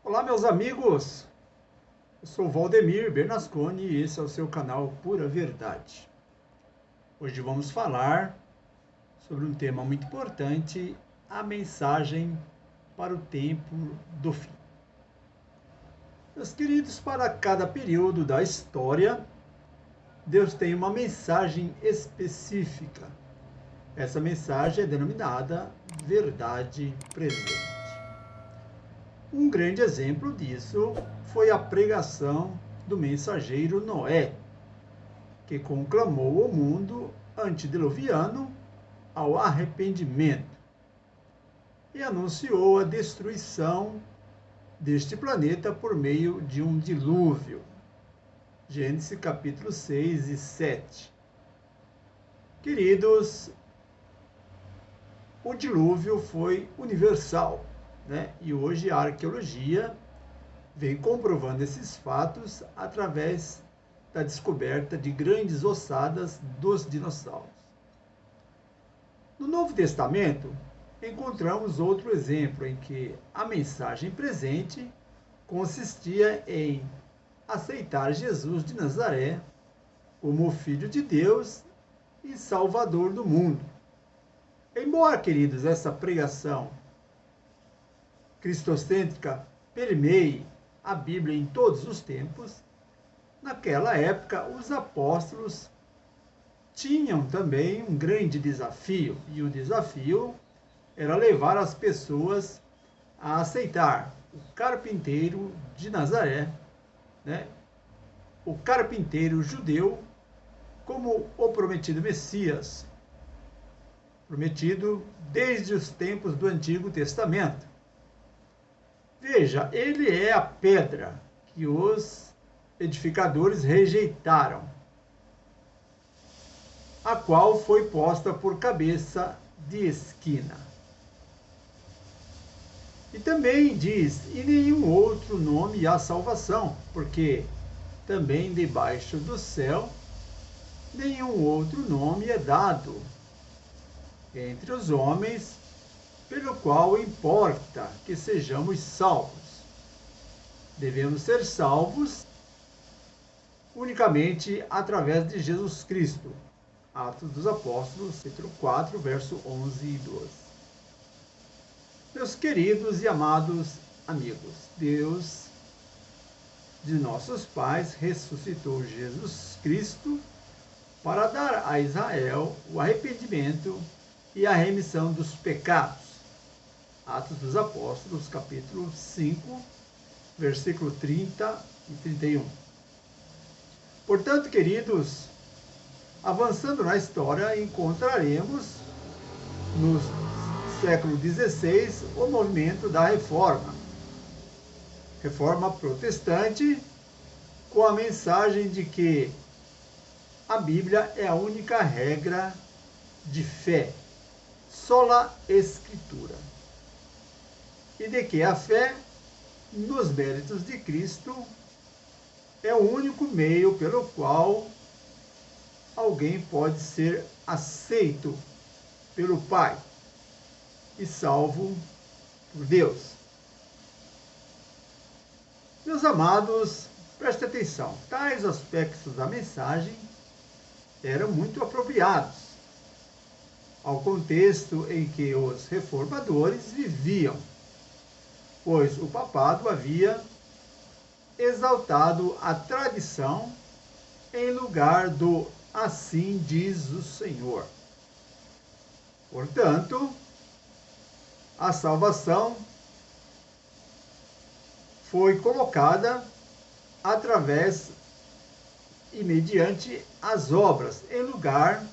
Olá, meus amigos, eu sou Valdemir Bernasconi e esse é o seu canal Pura Verdade. Hoje vamos falar sobre um tema muito importante, a mensagem para o tempo do fim. Meus queridos, para cada período da história, Deus tem uma mensagem específica. Essa mensagem é denominada verdade presente. Um grande exemplo disso foi a pregação do mensageiro Noé, que conclamou o mundo antediluviano ao arrependimento e anunciou a destruição deste planeta por meio de um dilúvio. Gênesis capítulo 6 e 7. Queridos, o dilúvio foi universal, e hoje a arqueologia vem comprovando esses fatos através da descoberta de grandes ossadas dos dinossauros. No Novo Testamento, encontramos outro exemplo em que a mensagem presente consistia em aceitar Jesus de Nazaré como o Filho de Deus e Salvador do mundo. Embora, queridos, essa pregação cristocêntrica permeie a Bíblia em todos os tempos, naquela época os apóstolos tinham também um grande desafio, e o desafio era levar as pessoas a aceitar o carpinteiro de Nazaré, o carpinteiro judeu, como o prometido Messias, prometido desde os tempos do Antigo Testamento. Veja, ele é a pedra que os edificadores rejeitaram, a qual foi posta por cabeça de esquina. E também diz, e nenhum outro nome há salvação, porque também debaixo do céu nenhum outro nome é dado entre os homens pelo qual importa que sejamos salvos. Devemos ser salvos unicamente através de Jesus Cristo. Atos dos Apóstolos, capítulo 4, verso 11 e 12. Meus queridos e amados amigos, Deus de nossos pais ressuscitou Jesus Cristo para dar a Israel o arrependimento e a remissão dos pecados. Atos dos Apóstolos, capítulo 5, versículo 30 e 31. Portanto, queridos, avançando na história, encontraremos no século XVI o movimento da Reforma Protestante, com a mensagem de que a Bíblia é a única regra de fé, sola Escritura, e de que a fé nos méritos de Cristo é o único meio pelo qual alguém pode ser aceito pelo Pai e salvo por Deus. Meus amados, prestem atenção, tais aspectos da mensagem eram muito apropriados ao contexto em que os reformadores viviam, pois o papado havia exaltado a tradição em lugar do assim diz o Senhor. Portanto, a salvação foi colocada através e mediante as obras, em lugar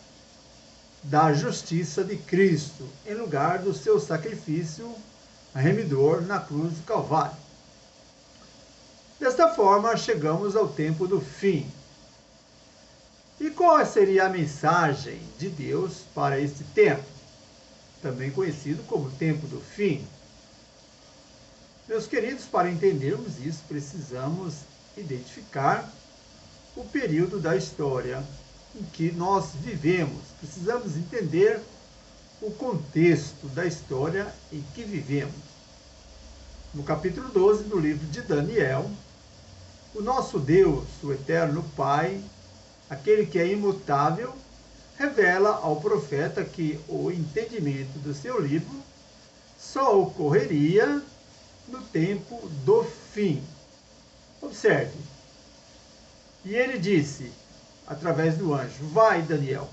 da justiça de Cristo, em lugar do seu sacrifício remidor na cruz do Calvário. Desta forma, chegamos ao tempo do fim. E qual seria a mensagem de Deus para este tempo, também conhecido como tempo do fim? Meus queridos, para entendermos isso, precisamos identificar o período da história em que nós vivemos. Precisamos entender o contexto da história em que vivemos. No capítulo 12 do livro de Daniel, o nosso Deus, o eterno Pai, aquele que é imutável, revela ao profeta que o entendimento do seu livro só ocorreria no tempo do fim. Observe. E ele disse, através do anjo: vai, Daniel,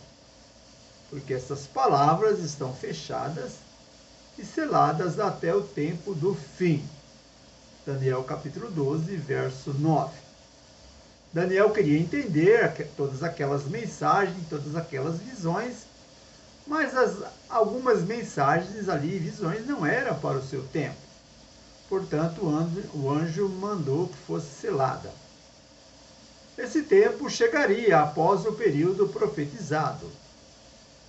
porque essas palavras estão fechadas e seladas até o tempo do fim. Daniel capítulo 12, verso 9. Daniel queria entender todas aquelas mensagens, todas aquelas visões, mas algumas mensagens ali, visões, não eram para o seu tempo. Portanto, o anjo mandou que fosse selada. Esse tempo chegaria após o período profetizado.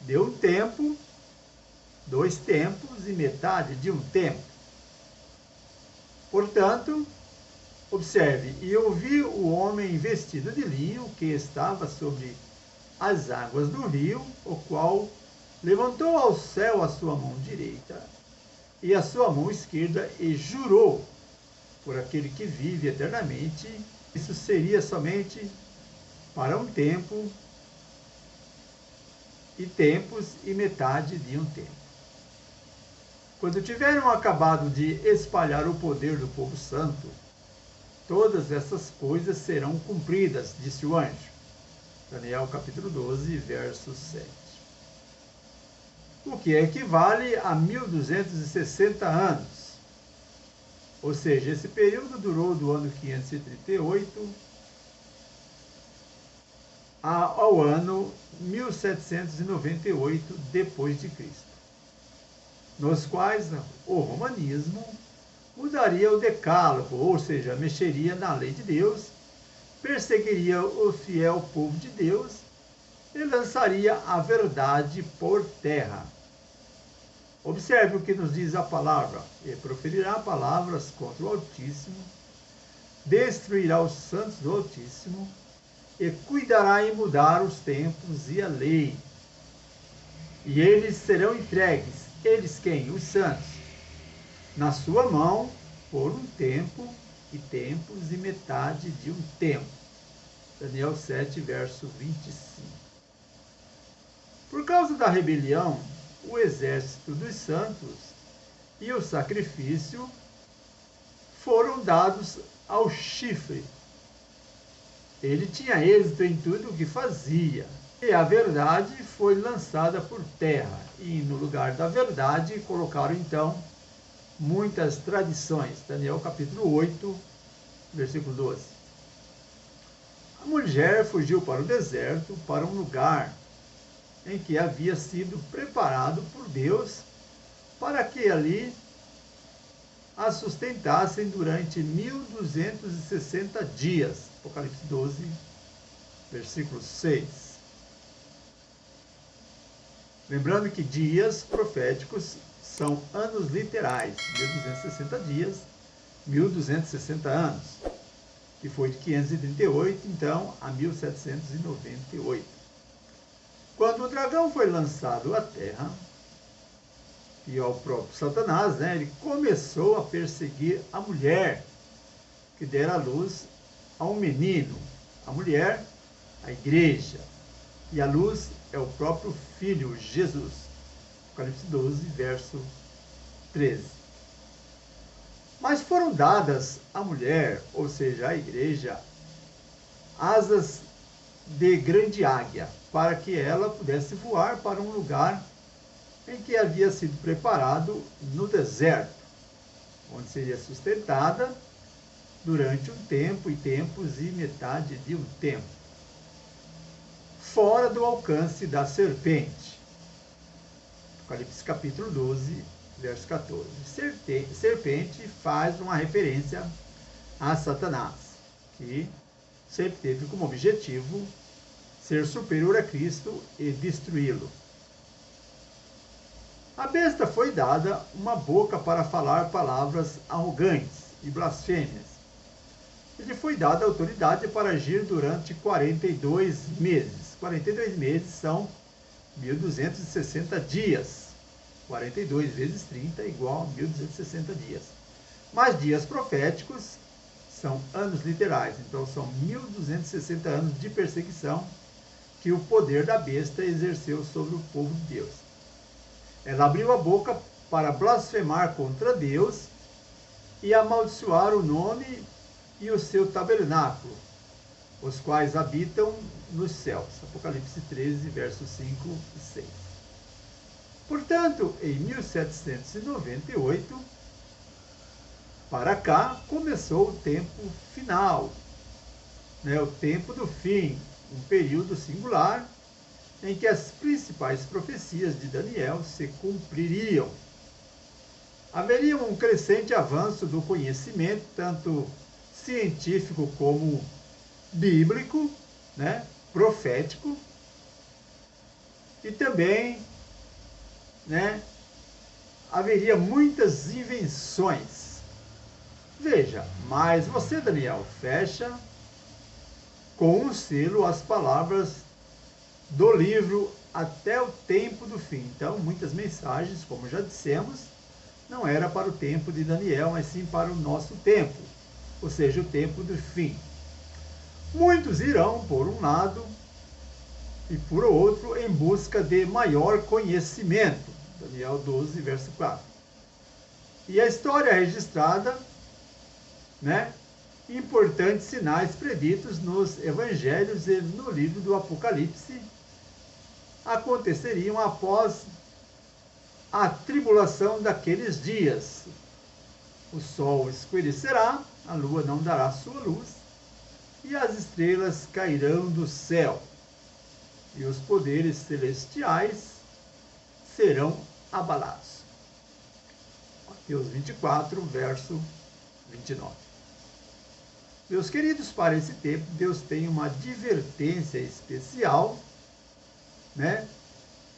Deu um tempo, 2 tempos e metade de um tempo. Portanto, observe, e eu vi o homem vestido de linho que estava sobre as águas do rio, o qual levantou ao céu a sua mão direita e a sua mão esquerda e jurou por aquele que vive eternamente. Isso seria somente para um tempo e tempos e metade de um tempo. Quando tiveram acabado de espalhar o poder do povo santo, todas essas coisas serão cumpridas, disse o anjo. Daniel capítulo 12, verso 7. O que equivale a 1260 anos. Ou seja, esse período durou do ano 538 ao ano 1798 depois de Cristo, nos quais o romanismo mudaria o decálogo, ou seja, mexeria na lei de Deus, perseguiria o fiel povo de Deus e lançaria a verdade por terra. Observe o que nos diz a palavra: e proferirá palavras contra o Altíssimo, destruirá os santos do Altíssimo, e cuidará em mudar os tempos e a lei. E eles serão entregues, eles quem? Os santos, na sua mão por um tempo e tempos e metade de um tempo. Daniel 7, verso 25. Por causa da rebelião, o exército dos santos e o sacrifício foram dados ao chifre. Ele tinha êxito em tudo o que fazia, e a verdade foi lançada por terra, e no lugar da verdade colocaram então muitas tradições. Daniel capítulo 8, versículo 12. A mulher fugiu para o deserto, para um lugar em que havia sido preparado por Deus, para que ali a sustentassem durante 1260 dias. Apocalipse 12, versículo 6. Lembrando que dias proféticos são anos literais, 1260 dias, 1260 anos, que foi de 538, então, a 1798. Quando o dragão foi lançado à terra, e ao próprio Satanás, ele começou a perseguir a mulher que dera à luz a um menino. A mulher, a igreja, e a luz é o próprio Filho, Jesus. Apocalipse 12, verso 13. Mas foram dadas à mulher, ou seja, à igreja, asas de grande águia, para que ela pudesse voar para um lugar em que havia sido preparado no deserto, onde seria sustentada durante um tempo e tempos e metade de um tempo, fora do alcance da serpente. Apocalipse capítulo 12, verso 14. Serpente faz uma referência a Satanás, que sempre teve como objetivo ser superior a Cristo e destruí-lo. A besta foi dada uma boca para falar palavras arrogantes e blasfêmias. Ele foi dada autoridade para agir durante 42 meses. 42 meses são 1260 dias. 42 vezes 30 é igual a 1260 dias. Mas dias proféticos são anos literais, então são 1260 anos de perseguição que o poder da besta exerceu sobre o povo de Deus. Ela abriu a boca para blasfemar contra Deus e amaldiçoar o nome e o seu tabernáculo, os quais habitam nos céus. Apocalipse 13, versos 5 e 6. Portanto, em 1798, para cá, começou o tempo final, o tempo do fim, um período singular em que as principais profecias de Daniel se cumpririam. Haveria um crescente avanço do conhecimento, tanto científico como bíblico, profético, e também haveria muitas invenções. Veja, mas você, Daniel, fecha com um selo as palavras do livro até o tempo do fim. Então, muitas mensagens, como já dissemos, não era para o tempo de Daniel, mas sim para o nosso tempo, ou seja, o tempo do fim. Muitos irão por um lado e por outro em busca de maior conhecimento. Daniel 12, verso 4. E a história registrada, importantes sinais preditos nos evangelhos e no livro do Apocalipse aconteceriam após a tribulação daqueles dias. O sol escurecerá, a lua não dará sua luz, e as estrelas cairão do céu, e os poderes celestiais serão abalados. Mateus 24, verso 29. Meus queridos, para esse tempo, Deus tem uma advertência especial,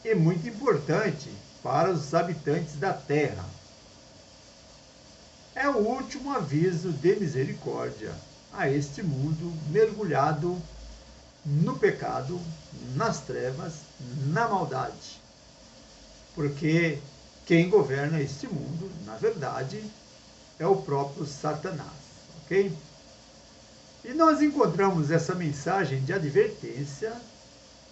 e muito importante para os habitantes da terra. É o último aviso de misericórdia a este mundo mergulhado no pecado, nas trevas, na maldade. Porque quem governa este mundo, na verdade, é o próprio Satanás, ok? E nós encontramos essa mensagem de advertência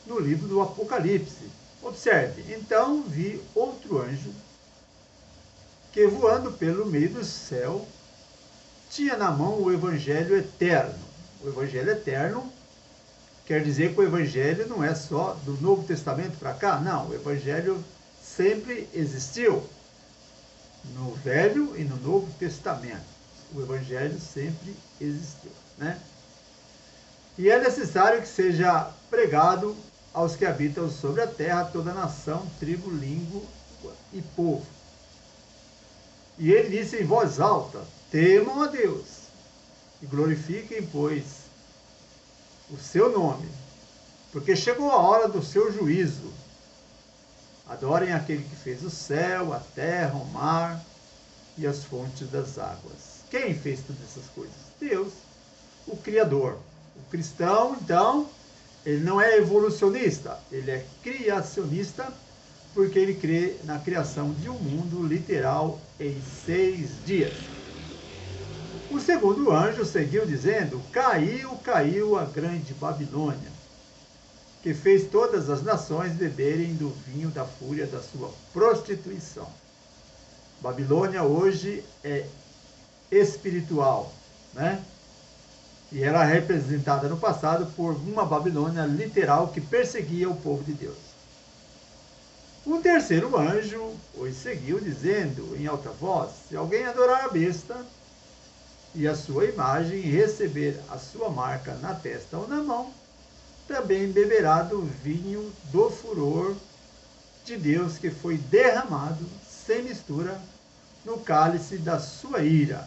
no livro do Apocalipse. Observe, então vi outro anjo que, voando pelo meio do céu, tinha na mão o Evangelho eterno. O Evangelho eterno quer dizer que o Evangelho não é só do Novo Testamento para cá, não. O Evangelho sempre existiu no Velho e no Novo Testamento. O Evangelho sempre existiu, E é necessário que seja pregado aos que habitam sobre a terra, toda nação, tribo, língua e povo. E ele disse em voz alta: temam a Deus e glorifiquem, pois, o seu nome, porque chegou a hora do seu juízo. Adorem aquele que fez o céu, a terra, o mar e as fontes das águas. Quem fez todas essas coisas? Deus, o Criador. O cristão, então, ele não é evolucionista, ele é criacionista, porque ele crê na criação de um mundo literal em 6 dias. O segundo anjo seguiu dizendo: caiu, caiu a grande Babilônia, que fez todas as nações beberem do vinho da fúria da sua prostituição. Babilônia hoje é espiritual, E ela é representada no passado por uma Babilônia literal que perseguia o povo de Deus. O terceiro anjo os seguiu dizendo em alta voz: se alguém adorar a besta e a sua imagem e receber a sua marca na testa ou na mão, também beberá do vinho do furor de Deus que foi derramado sem mistura no cálice da sua ira.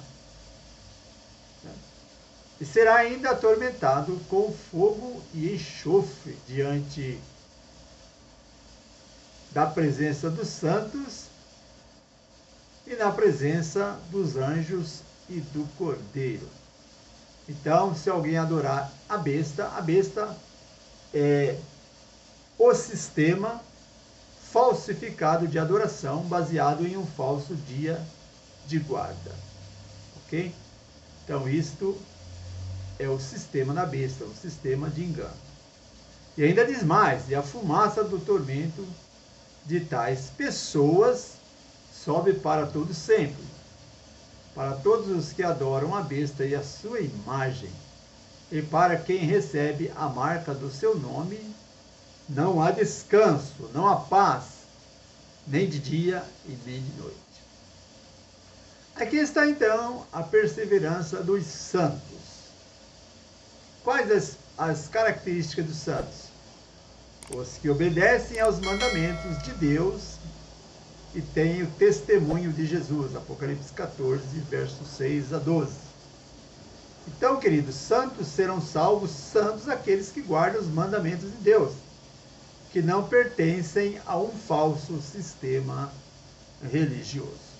E será ainda atormentado com fogo e enxofre diante da presença dos santos e na presença dos anjos e do Cordeiro. Então, se alguém adorar a besta é o sistema falsificado de adoração baseado em um falso dia de guarda. Ok? Então, isto é o sistema da besta, o sistema de engano. E ainda diz mais: e a fumaça do tormento de tais pessoas sobe para todo sempre, para todos os que adoram a besta e a sua imagem, e para quem recebe a marca do seu nome, não há descanso, não há paz, nem de dia e nem de noite. Aqui está então a perseverança dos santos. Quais as características dos santos? Os que obedecem aos mandamentos de Deus e têm o testemunho de Jesus. Apocalipse 14, versos 6 a 12. Então, queridos, santos serão salvos, santos aqueles que guardam os mandamentos de Deus, que não pertencem a um falso sistema religioso.